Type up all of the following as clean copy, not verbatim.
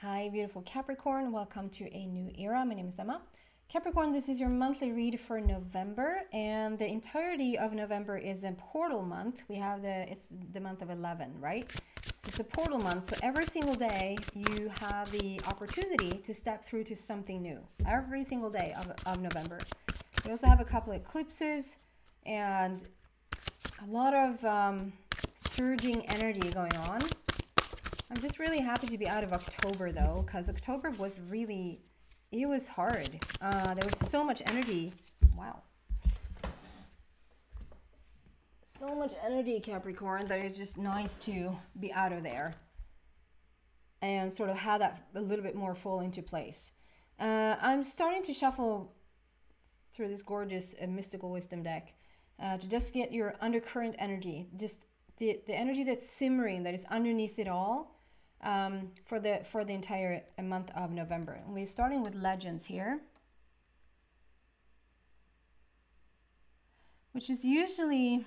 Hi, beautiful Capricorn. Welcome to a new era. My name is Emma. Capricorn, this is your monthly read for November, and the entirety of November is a portal month. It's the month of 11, right? So it's a portal month. So every single day you have the opportunity to step through to something new. Every single day of November. We also have a couple of eclipses and a lot of surging energy going on. I'm just really happy to be out of October though, because October was really, it was hard. There was so much energy. Wow. So much energy, Capricorn, that it's just nice to be out of there and sort of have that a little bit more fall into place. I'm starting to shuffle through this gorgeous mystical wisdom deck to just get your undercurrent energy, just the energy that's simmering, that is underneath it all. For the entire month of November. And we're starting with legends here, which is usually,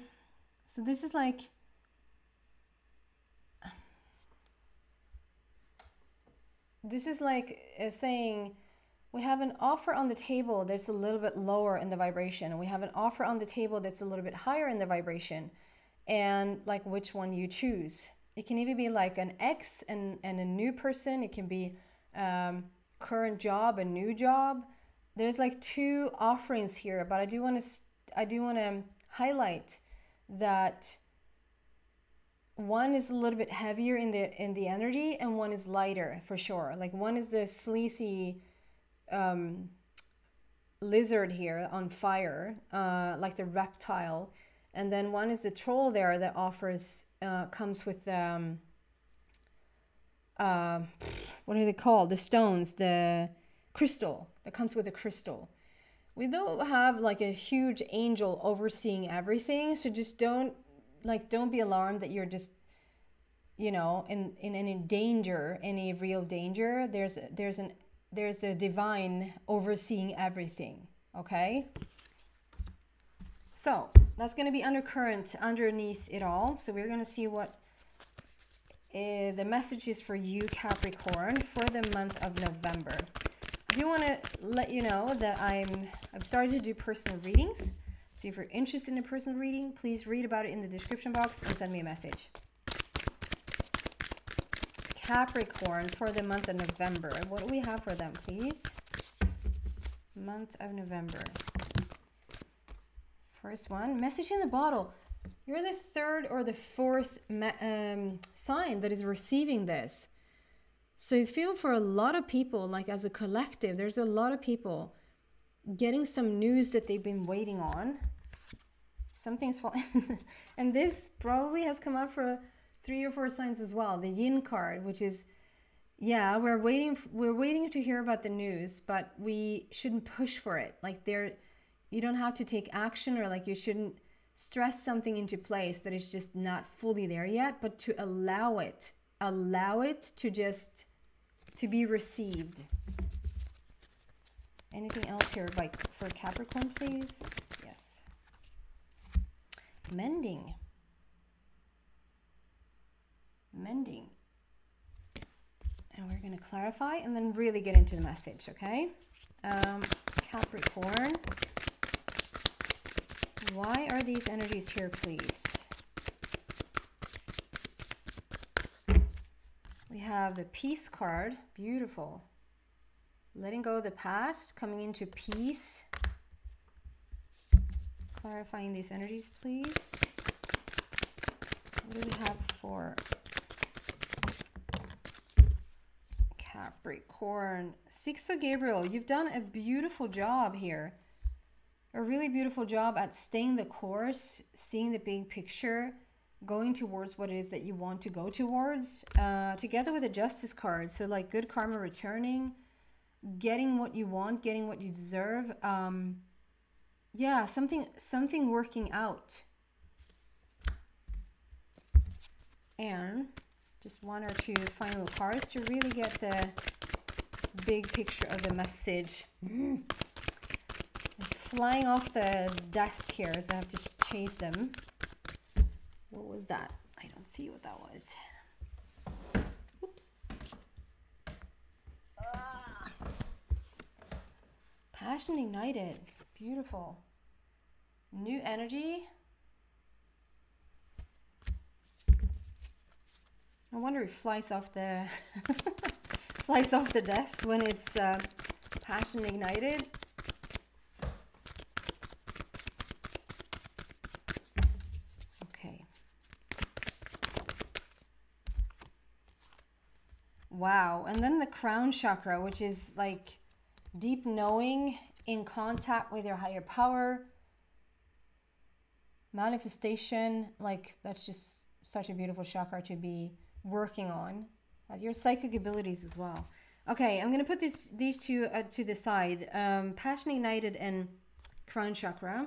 so this is like, saying we have an offer on the table that's a little bit lower in the vibration, and we have an offer on the table that's a little bit higher in the vibration, and like which one you choose. It can even be like an ex and a new person. It can be current job, a new job. There's like two offerings here, but I do want to highlight that one is a little bit heavier in the energy, and one is lighter for sure. Like one is the sleazy lizard here on fire, like the reptile. And then one is the troll there that offers, comes with, what are they called? The stones, the crystal, that comes with a crystal. We don't have like a huge angel overseeing everything. So just don't be alarmed that you're just, you know, in any danger, any real danger. There's a divine overseeing everything, okay? So that's going to be undercurrent underneath it all. So we're going to see what the message is for you, Capricorn, for the month of November. I do want to let you know that I've started to do personal readings. So if you're interested in a personal reading, please read about it in the description box and send me a message. Capricorn, for the month of November. What do we have for them, please? Month of November. First one, message in the bottle. You're the third or the fourth sign that is receiving this. So I feel for a lot of people, like as a collective, there's a lot of people getting some news that they've been waiting on. Something's falling. And this probably has come out for 3 or 4 signs as well. The Yin card, which is, yeah, we're waiting to hear about the news, but we shouldn't push for it. Like you don't have to take action, or like you shouldn't stress something into place that is just not fully there yet, but to allow it to be received. Anything else here for Capricorn, please? Yes. Mending. And we're going to clarify and then really get into the message, okay? Capricorn. Why are these energies here, please? We have the Peace card. Beautiful. Letting go of the past, coming into peace. Clarifying these energies, please. What do we have for Capricorn? Six of Gabriel. You've done a beautiful job here. A really beautiful job at staying the course, seeing the big picture, going towards what it is that you want to go towards, together with the Justice card. So like good karma returning, getting what you want, getting what you deserve. Yeah, something working out. And just 1 or 2 final cards to really get the big picture of the message. Flying off the desk here, so I have to chase them. What was that? I don't see what that was. Oops. Passion ignited. Beautiful. New energy. No wonder it flies off the flies off the desk when it's passion ignited. Okay. Wow. And then the crown chakra, which is like deep knowing, in contact with your higher power, manifestation. Like, that's just such a beautiful chakra to be working on. Your psychic abilities as well. Okay, I'm going to put these two to the side. Passion ignited and crown chakra.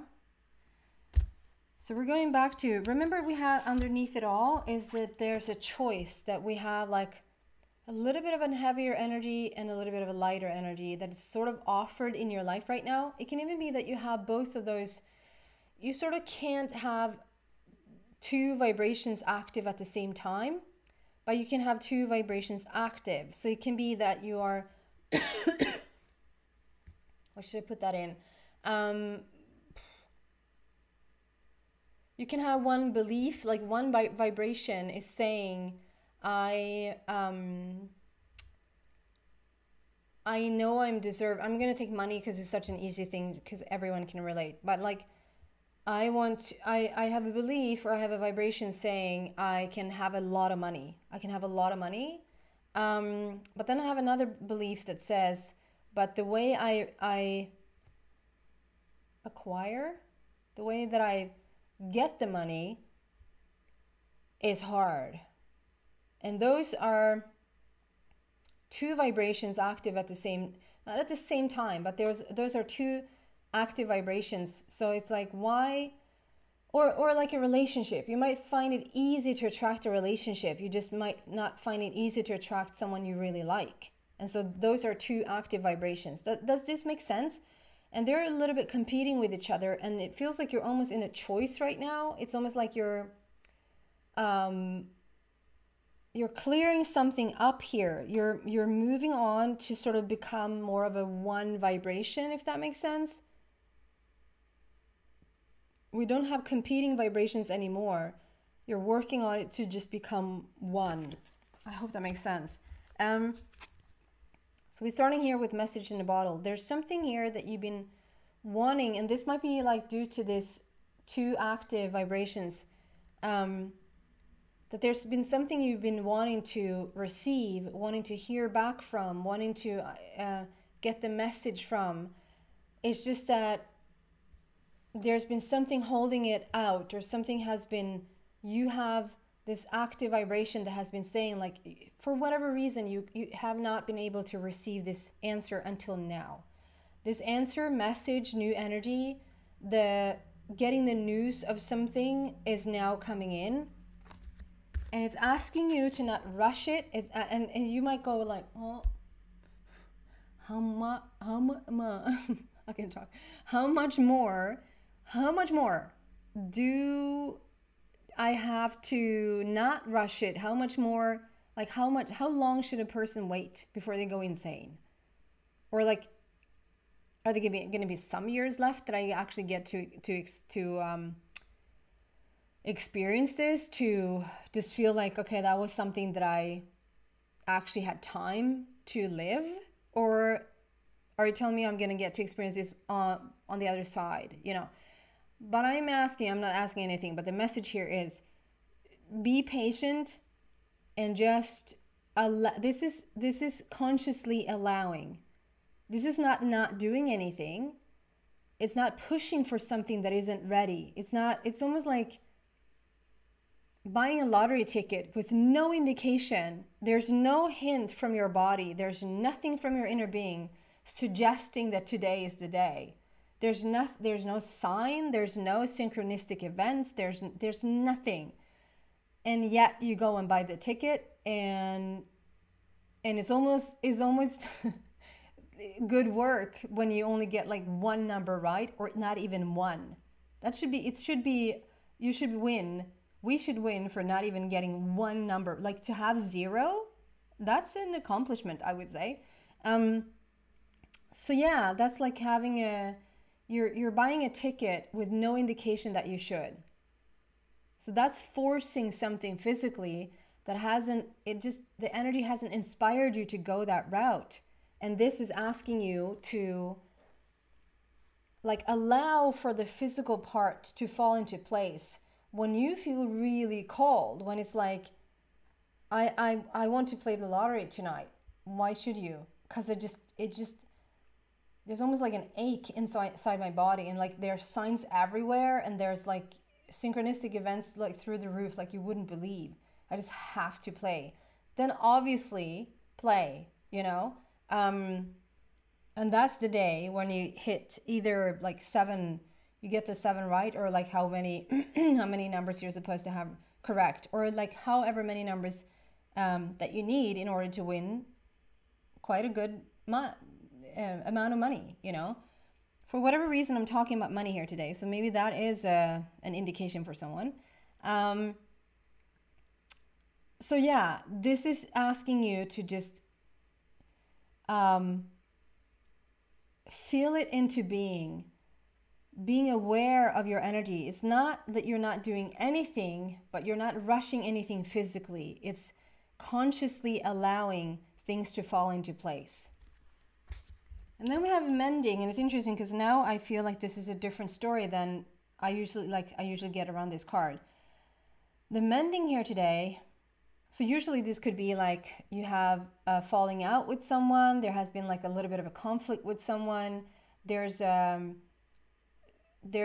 So we're going back to, remember we had underneath it all is that there's a choice, that we have like a little bit of a heavier energy and a little bit of a lighter energy that is sort of offered in your life right now. It can even be that you have both of those. You sort of can't have two vibrations active at the same time, but you can have two vibrations active. So it can be that you are, what should I put that in? You can have one belief, like one vibration is saying, I know I'm going to take money because it's such an easy thing because everyone can relate. But like, I have a belief, or I have a vibration saying I can have a lot of money. I can have a lot of money. But then I have another belief that says, but the way I acquire, the way that I get the money is hard. And those are two vibrations active at the same, not at the same time, but those are two active vibrations. So it's like, why, or like a relationship, you might find it easy to attract a relationship, you just might not find it easy to attract someone you really like. And so those are two active vibrations. Does this make sense? And they're a little bit competing with each other, and it feels like you're almost in a choice right now. It's almost like you're clearing something up here. You're moving on to sort of become more of a one vibration, if that makes sense. We don't have competing vibrations anymore. You're working on it to just become one. I hope that makes sense. So we're starting here with message in the bottle. There's something here that you've been wanting, and this might be like due to this two active vibrations, that there's been something you've been wanting to receive, wanting to hear back from, wanting to get the message from. It's just that there's been something holding it out, or something has been, you have this active vibration that has been saying, like, for whatever reason, you have not been able to receive this answer until now. This answer, message, new energy, the getting the news of something is now coming in. And it's asking you to not rush it. It's and you might go like, oh, how much I can talk. How much more do I have to not rush it? How much more, like how long should a person wait before they go insane? Or like, are there going to be some years left that I actually get to experience this, to just feel like, okay, that was something that I actually had time to live? Or are you telling me I'm going to get to experience this on the other side, you know? But I'm not asking anything, but the message here is, be patient and just this is consciously allowing. This is not doing anything. It's not pushing for something that isn't ready. It's almost like buying a lottery ticket with no indication. There's no hint from your body. There's nothing from your inner being suggesting that today is the day. There's no sign, there's no synchronistic events, there's nothing. And yet you go and buy the ticket, and it's almost good work when you only get like one number right, or not even one. You should win. We should win for not even getting one number. Like, to have zero, that's an accomplishment, I would say. So yeah, that's like having you're buying a ticket with no indication that you should. So that's forcing something physically that the energy hasn't inspired you to go that route. And this is asking you to like allow for the physical part to fall into place. When you feel really called, when it's like, I want to play the lottery tonight. Why should you? Because it just there's almost like an ache inside my body, and like there's signs everywhere, and there's like synchronistic events like through the roof, like you wouldn't believe. I just have to play. Then obviously play, you know? And that's the day when you hit either like 7, you get the 7 right, or like how many how many numbers you're supposed to have correct, or like however many numbers that you need in order to win quite a good amount of money, you know? For whatever reason, I'm talking about money here today, so maybe that is an indication for someone. So yeah, this is asking you to just feel it into being aware of your energy. It's not that you're not doing anything, but you're not rushing anything physically. It's consciously allowing things to fall into place. And then we have mending, and it's interesting because now I feel like this is a different story than I usually get around this card. The mending here today, so usually this could be like you have a falling out with someone, there has been like a little bit of a conflict with someone, there's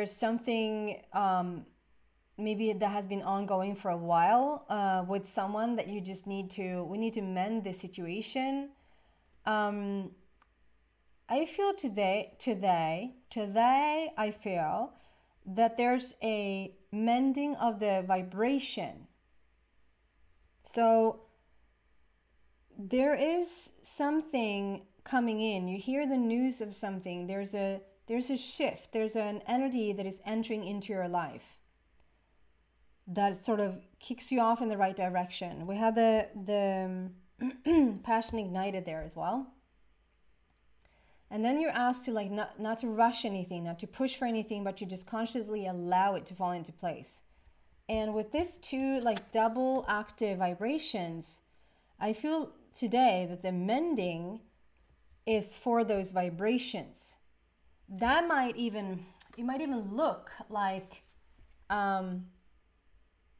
something maybe that has been ongoing for a while with someone that you just we need to mend the situation. I feel today I feel that there's a mending of the vibration. So there is something coming in. You hear the news of something. There's a shift. There's an energy that is entering into your life that sort of kicks you off in the right direction. We have the passion ignited there as well. And then you're asked to like not to rush anything, not to push for anything, but to just consciously allow it to fall into place. And with this two like double active vibrations, I feel today that the mending is for those vibrations. That it might even look like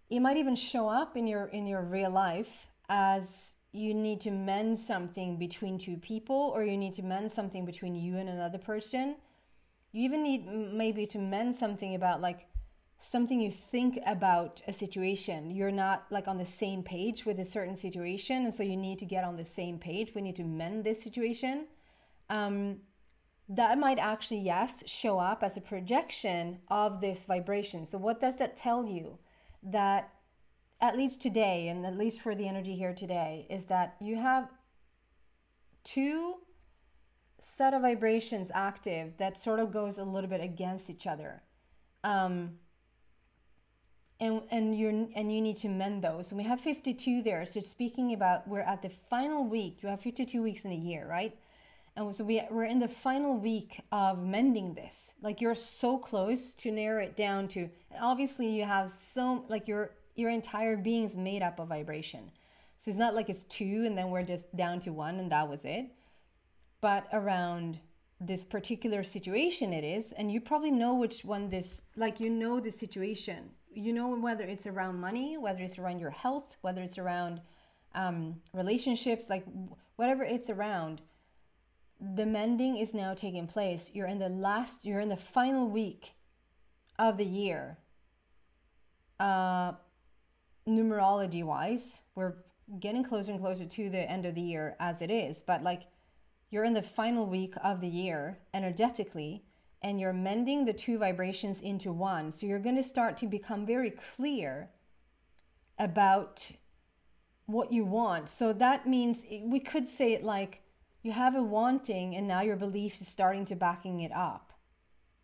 it might even show up in your real life as you need to mend something between two people, or you need to mend something between you and another person. You even need maybe to mend something about like something you think about a situation. You're not like on the same page with a certain situation, and so you need to get on the same page. We need to mend this situation. That might actually, yes, show up as a projection of this vibration. So what does that tell you? That at least today, and at least for the energy here today, is that you have two set of vibrations active that sort of goes a little bit against each other. And you need to mend those. And we have 52 there. So speaking about, we're at the final week. You have 52 weeks in a year, right? And so we're in the final week of mending this. Like you're so close to narrow it down to, and obviously you have like your entire being is made up of vibration. So it's not like it's 2 and then we're just down to 1 and that was it. But around this particular situation it is, and you probably know which one this, like you know the situation. You know whether it's around money, whether it's around your health, whether it's around relationships, like whatever it's around. The mending is now taking place. You're in the final week of the year. Numerology wise, we're getting closer and closer to the end of the year as it is, but like you're in the final week of the year energetically, and you're mending the two vibrations into one. So you're going to start to become very clear about what you want. So that means we could say it like you have a wanting, and now your beliefs is starting to backing it up.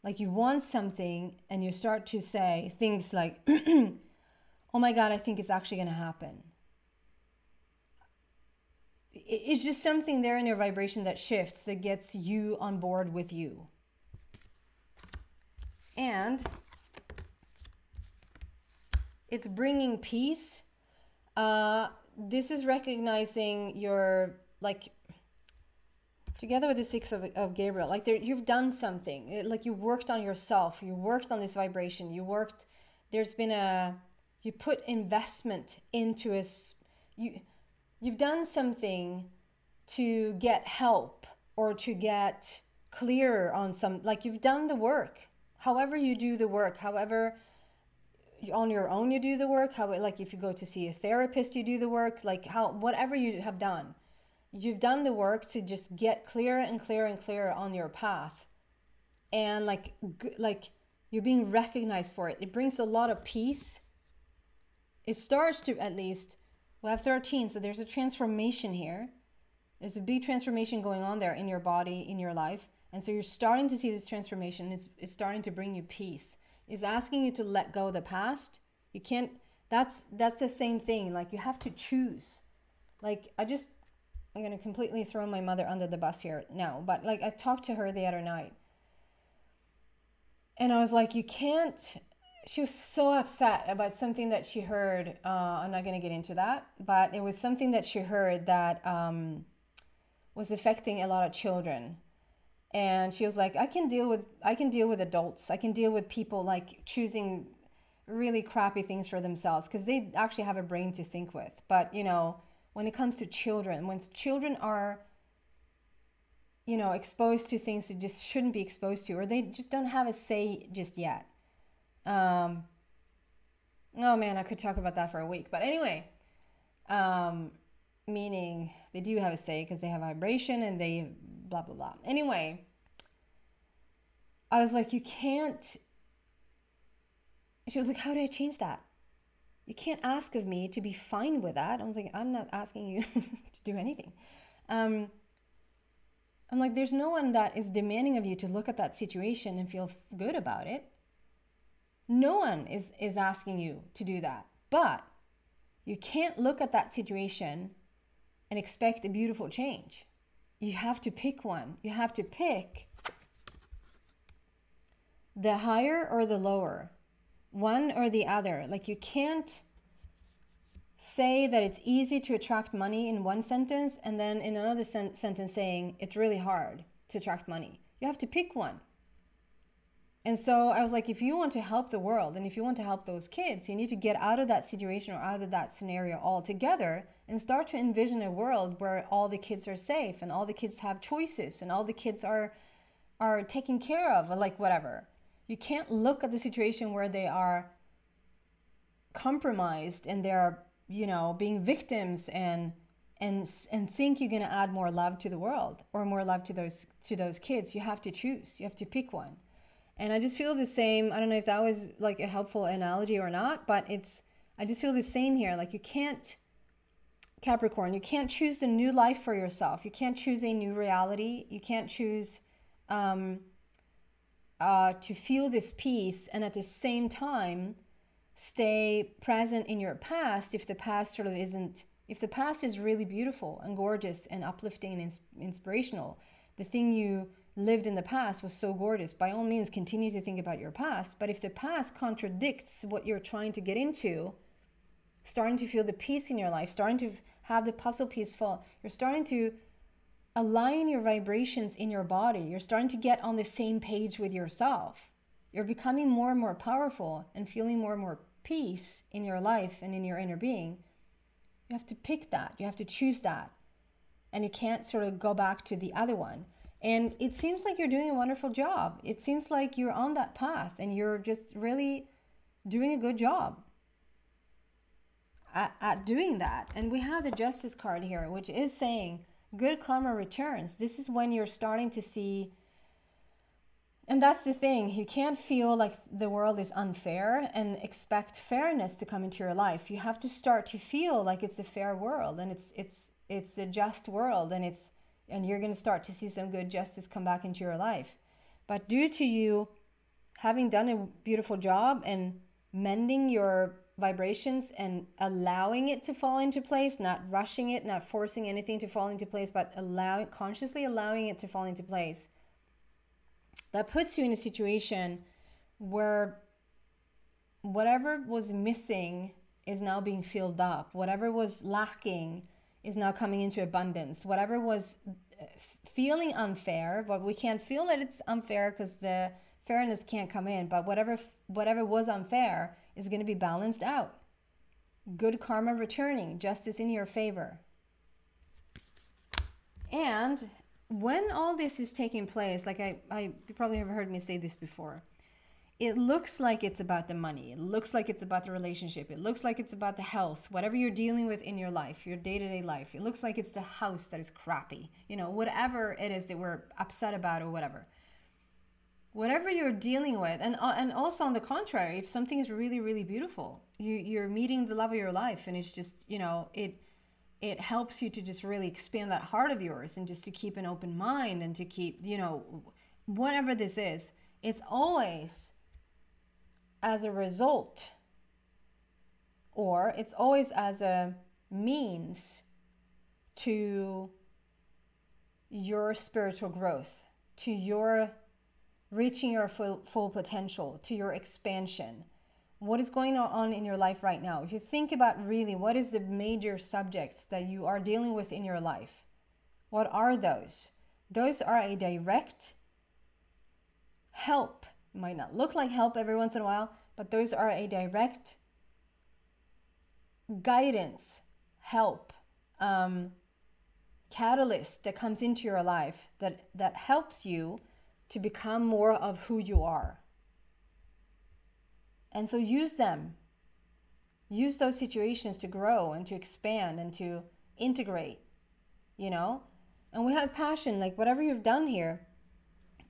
Like you want something and you start to say things like, oh my God, I think it's actually going to happen. it's just something there in your vibration that shifts, that gets you on board with you. And it's bringing peace. This is recognizing your, like, together with the Six of Gabriel, like you've done something, like you worked on yourself, you worked on this vibration, you worked, there's been you put investment into you've done something to get help or to get clear on some, like you've done the work. However you do the work, however on your own you do the work, how, like if you go to see a therapist, you do the work, like whatever you have done, you've done the work to just get clearer and clearer and clearer on your path. And like you're being recognized for it. It brings a lot of peace. It starts to, at least, we have 13, so there's a transformation here. There's a big transformation going on there in your body, in your life. And so you're starting to see this transformation. It's starting to bring you peace. It's asking you to let go of the past. You can't, that's the same thing. Like you have to choose. Like I'm going to completely throw my mother under the bus here now. But like I talked to her the other night. And I was like, you can't, she was so upset about something that she heard. I'm not going to get into that. But it was something that she heard that was affecting a lot of children. And she was like, I can deal with adults. I can deal with people like choosing really crappy things for themselves because they actually have a brain to think with. But, you know, when it comes to children, when children are, you know, exposed to things they just shouldn't be exposed to, or they just don't have a say just yet. Oh man, I could talk about that for a week. But anyway, meaning they do have a say because they have vibration and they blah, blah, blah. Anyway, I was like, you can't, she was like, how do I change that? You can't ask of me to be fine with that. I was like, I'm not asking you to do anything. I'm like, there's no one that is demanding of you to look at that situation and feel good about it. No one is asking you to do that. But you can't look at that situation and expect a beautiful change. You have to pick one. You have to pick the higher or the lower, one or the other. Like you can't say that it's easy to attract money in one sentence and then in another sentence saying it's really hard to attract money. You have to pick one. And so I was like, if you want to help the world and if you want to help those kids, you need to get out of that situation or out of that scenario altogether and start to envision a world where all the kids are safe and all the kids have choices and all the kids are taken care of, or like whatever. You can't look at the situation where they are compromised and they're, you know, being victims and think you're going to add more love to the world or more love to those kids. You have to choose. You have to pick one. And I just feel the same. I don't know if that was like a helpful analogy or not, but I just feel the same here. Like you can't, Capricorn, you can't choose a new life for yourself. You can't choose a new reality. You can't choose to feel this peace and at the same time stay present in your past if the past sort of isn't, if the past is really beautiful and gorgeous and uplifting and inspirational, the thing you lived in the past was so gorgeous, by all means continue to think about your past. But if the past contradicts what you're trying to get into, starting to feel the peace in your life, starting to have the puzzle piece fall, you're starting to align your vibrations in your body, you're starting to get on the same page with yourself, you're becoming more and more powerful and feeling more and more peace in your life and in your inner being. You have to pick that, you have to choose that, and you can't sort of go back to the other one. And it seems like you're doing a wonderful job. It seems like you're on that path and you're just really doing a good job at doing that. And we have the Justice card here, which is saying good karma returns. This is when you're starting to see, and that's the thing, you can't feel like the world is unfair and expect fairness to come into your life. You have to start to feel like it's a fair world and it's a just world, and you're going to start to see some good justice come back into your life. But due to you having done a beautiful job and mending your vibrations and allowing it to fall into place, not rushing it, not forcing anything to fall into place, but consciously allowing it to fall into place, that puts you in a situation where whatever was missing is now being filled up. Whatever was lacking is now coming into abundance. Whatever was feeling unfair, but we can't feel that it's unfair because the fairness can't come in, but whatever was unfair is going to be balanced out. Good karma returning, justice in your favor. And when all this is taking place, like you probably have heard me say this before, it looks like it's about the money. It looks like it's about the relationship. It looks like it's about the health, whatever you're dealing with in your life, your day-to-day life. It looks like it's the house that is crappy, whatever it is that we're upset about or whatever. Whatever you're dealing with, and also on the contrary, if something is really, really beautiful, you're meeting the love of your life, and it's just, it helps you to just really expand that heart of yours and just to keep an open mind and to keep, whatever this is, it's always as a result, or it's always as a means to your spiritual growth, to your reaching your full potential, to your expansion. What is going on in your life right now? If you think about really what is the major subjects that you are dealing with in your life, what are those? Those are a direct help. It might not look like help every once in a while, but those are a direct guidance, help, catalyst that comes into your life that helps you to become more of who you are. And so use them. Use those situations to grow and to expand and to integrate, And we have passion, like whatever you've done here.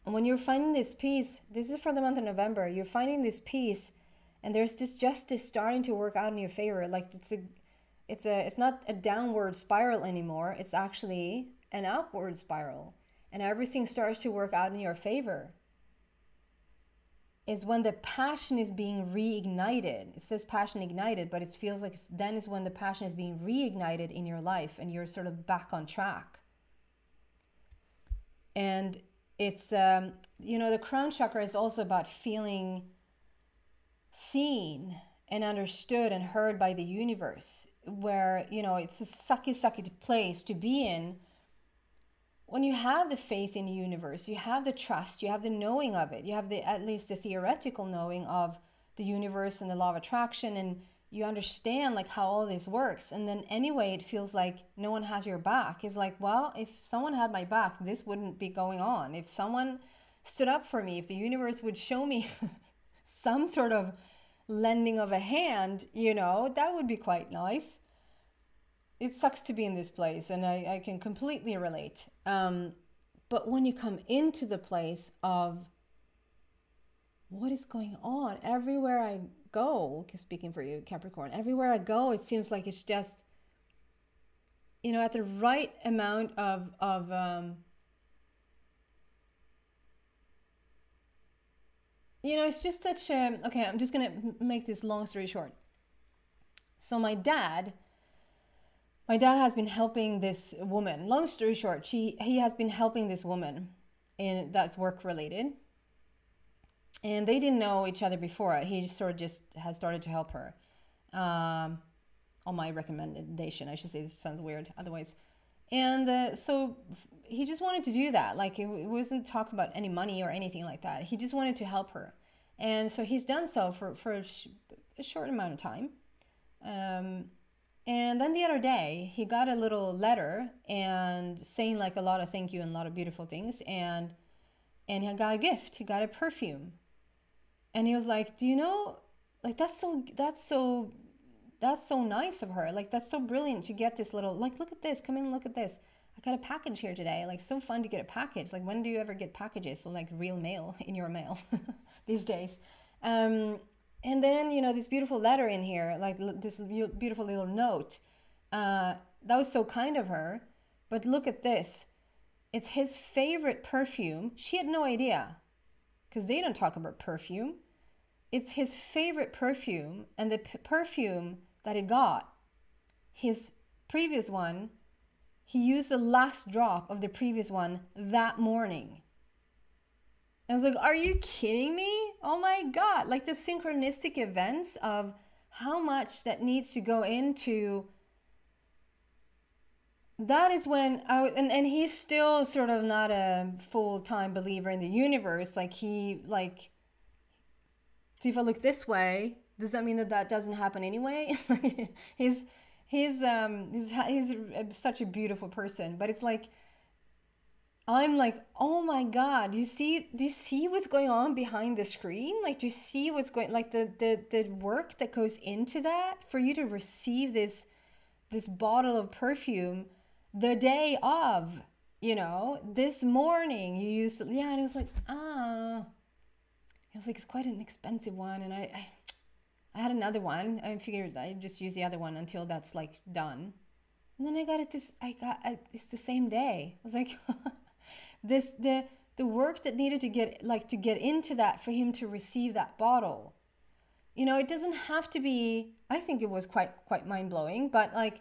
And when you're finding this peace, this is for the month of November, you're finding this peace and there's this justice starting to work out in your favor. Like it's not a downward spiral anymore. It's actually an upward spiral. And everything starts to work out in your favor. Is when the passion is being reignited. It says passion ignited, but it feels like then is when the passion is being reignited in your life and you're sort of back on track. And it's, the crown chakra is also about feeling seen and understood and heard by the universe, where, it's a sucky place to be in. When you have the faith in the universe, you have the trust, you have the knowing of it, you have at least the theoretical knowing of the universe and the law of attraction, and you understand like how all this works. And then anyway, it feels like no one has your back. It's like, well, if someone had my back, this wouldn't be going on. If someone stood up for me, if the universe would show me some sort of lending of a hand, that would be quite nice. It sucks to be in this place, and I can completely relate. But when you come into the place of what is going on, everywhere I go, speaking for you, Capricorn, everywhere I go, it seems like it's just, at the right amount of it's just such a, okay, I'm just going to make this long story short. So my dad has been helping this woman. Long story short, he has been helping this woman, and that's work related. And they didn't know each other before. He just has started to help her on my recommendation. I should say, this sounds weird otherwise. And so he just wanted to do that. Like it wasn't talk about any money or anything like that. He just wanted to help her. And so he's done so for a short amount of time. And then the other day, he got a little letter and saying like a lot of thank you and a lot of beautiful things. And he got a gift. He got a perfume. And he was like, do you know, like that's so nice of her. Like that's so brilliant to get this little, like, look at this, come in and look at this. I got a package here today. Like so fun to get a package. Like when do you ever get packages? So like real mail in your mail these days. And then, this beautiful letter in here, like this beautiful little note. That was so kind of her. But look at this. It's his favorite perfume. She had no idea because they don't talk about perfume. it's his favorite perfume, and the perfume that he got, his previous one, he used the last drop of the previous one that morning. I was like, are you kidding me? Oh my God. Like the synchronistic events of how much that needs to go into. That is when and he's still sort of not a full-time believer in the universe. Like so if I look this way, does that mean that that doesn't happen anyway? he's such a beautiful person, but it's like, I'm like, oh my God, do you see what's going on behind the screen? Like, do you see what's going, like the work that goes into that for you to receive this bottle of perfume the day of, you know, this morning you used to, yeah, and it was like, it was like, it's quite an expensive one, and I had another one. I figured I'd just use the other one until that's like done. And then I got it it's the same day. I was like, the work that needed to get into that for him to receive that bottle. You know, it doesn't have to be, I think it was quite mind-blowing, but like,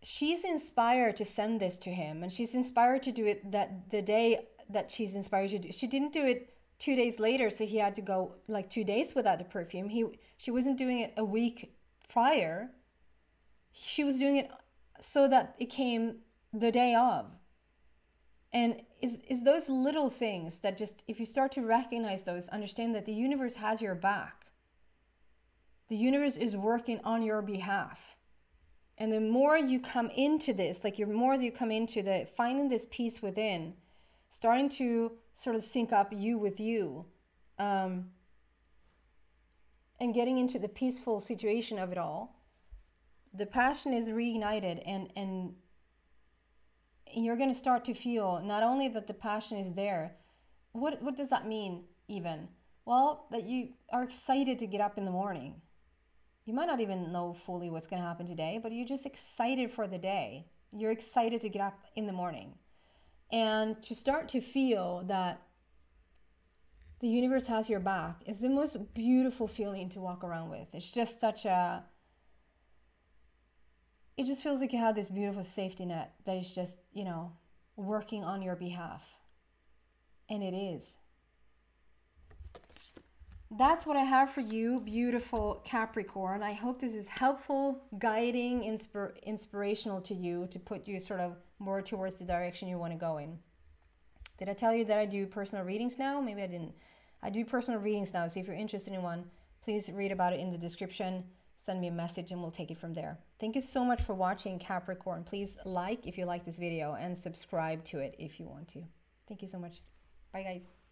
she's inspired to send this to him, and she's inspired to do it that the day that she's inspired to do. She didn't do it 2 days later, so he had to go like 2 days without the perfume. She wasn't doing it a week prior. She was doing it so that it came the day of. And is those little things that just, if you start to recognize those, understand that the universe has your back. The universe is working on your behalf. And the more you come into this, like the more you come into the finding this peace within, starting to sort of sync up you with you, and getting into the peaceful situation of it all, the passion is reignited, and you're going to start to feel not only that the passion is there. What does that mean even? Well, that you are excited to get up in the morning. You might not even know fully what's going to happen today, but you're just excited for the day. You're excited to get up in the morning. And to start to feel that the universe has your back is the most beautiful feeling to walk around with. It's just it just feels like you have this beautiful safety net that is just, you know, working on your behalf. And it is. That's what I have for you, beautiful Capricorn. I hope this is helpful, guiding, inspirational to you, to put you sort of more towards the direction you want to go in. Did I tell you that I do personal readings now? Maybe I didn't. I do personal readings now, so if you're interested in one, please read about it in the description. Send me a message and we'll take it from there. Thank you so much for watching, Capricorn. Please like if you like this video and subscribe to it if you want to. Thank you so much. Bye, guys.